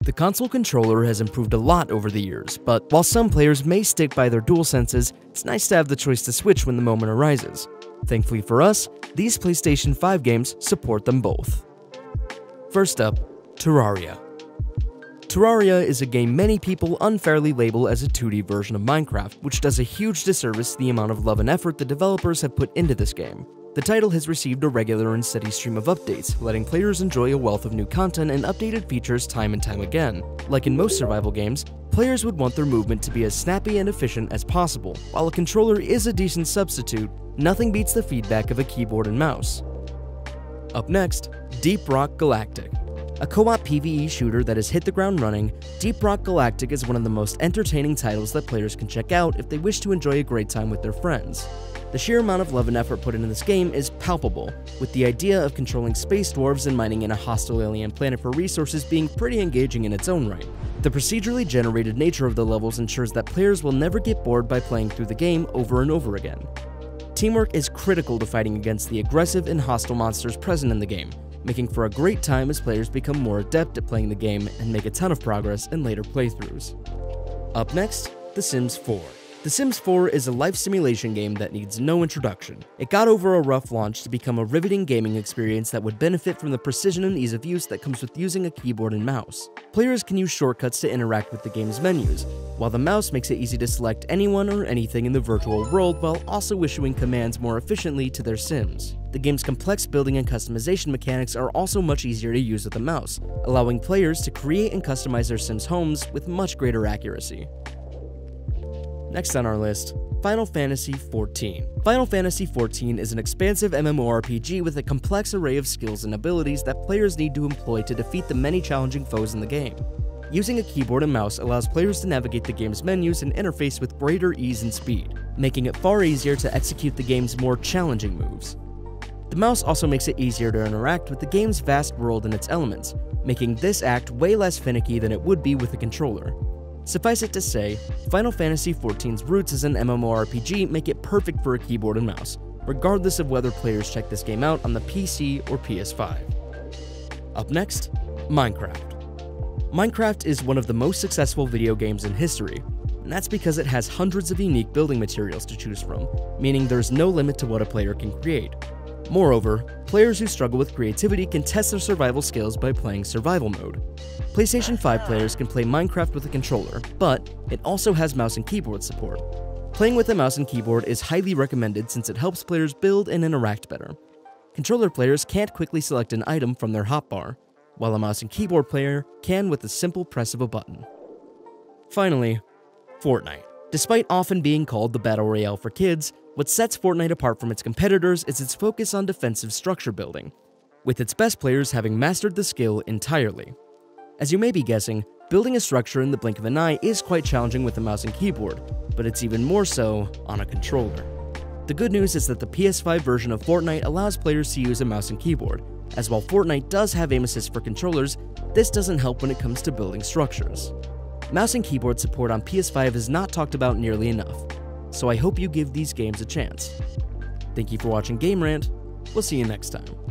The console controller has improved a lot over the years, but while some players may stick by their DualSenses, it's nice to have the choice to switch when the moment arises. Thankfully for us, these PlayStation 5 games support them both. First up, Terraria. Terraria is a game many people unfairly label as a 2D version of Minecraft, which does a huge disservice to the amount of love and effort the developers have put into this game. The title has received a regular and steady stream of updates, letting players enjoy a wealth of new content and updated features time and time again. Like in most survival games, players would want their movement to be as snappy and efficient as possible. While a controller is a decent substitute, nothing beats the feedback of a keyboard and mouse. Up next, Deep Rock Galactic. A co-op PvE shooter that has hit the ground running, Deep Rock Galactic is one of the most entertaining titles that players can check out if they wish to enjoy a great time with their friends. The sheer amount of love and effort put into this game is palpable, with the idea of controlling space dwarves and mining in a hostile alien planet for resources being pretty engaging in its own right. The procedurally generated nature of the levels ensures that players will never get bored by playing through the game over and over again. Teamwork is critical to fighting against the aggressive and hostile monsters present in the game, making for a great time as players become more adept at playing the game and make a ton of progress in later playthroughs. Up next, The Sims 4. The Sims 4 is a life simulation game that needs no introduction. It got over a rough launch to become a riveting gaming experience that would benefit from the precision and ease of use that comes with using a keyboard and mouse. Players can use shortcuts to interact with the game's menus, while the mouse makes it easy to select anyone or anything in the virtual world while also issuing commands more efficiently to their Sims. The game's complex building and customization mechanics are also much easier to use with the mouse, allowing players to create and customize their Sims' homes with much greater accuracy. Next on our list, Final Fantasy XIV. Final Fantasy XIV is an expansive MMORPG with a complex array of skills and abilities that players need to employ to defeat the many challenging foes in the game. Using a keyboard and mouse allows players to navigate the game's menus and interface with greater ease and speed, making it far easier to execute the game's more challenging moves. The mouse also makes it easier to interact with the game's vast world and its elements, making this act way less finicky than it would be with a controller. Suffice it to say, Final Fantasy XIV's roots as an MMORPG make it perfect for a keyboard and mouse, regardless of whether players check this game out on the PC or PS5. Up next, Minecraft. Minecraft is one of the most successful video games in history, and that's because it has hundreds of unique building materials to choose from, meaning there's no limit to what a player can create. Moreover, players who struggle with creativity can test their survival skills by playing survival mode. PlayStation 5 players can play Minecraft with a controller, but it also has mouse and keyboard support. Playing with a mouse and keyboard is highly recommended since it helps players build and interact better. Controller players can't quickly select an item from their hotbar, while a mouse and keyboard player can with the simple press of a button. Finally, Fortnite. Despite often being called the Battle Royale for kids, what sets Fortnite apart from its competitors is its focus on defensive structure building, with its best players having mastered the skill entirely. As you may be guessing, building a structure in the blink of an eye is quite challenging with a mouse and keyboard, but it's even more so on a controller. The good news is that the PS5 version of Fortnite allows players to use a mouse and keyboard, as while Fortnite does have aim assist for controllers, this doesn't help when it comes to building structures. Mouse and keyboard support on PS5 is not talked about nearly enough, so I hope you give these games a chance. Thank you for watching Game Rant. We'll see you next time.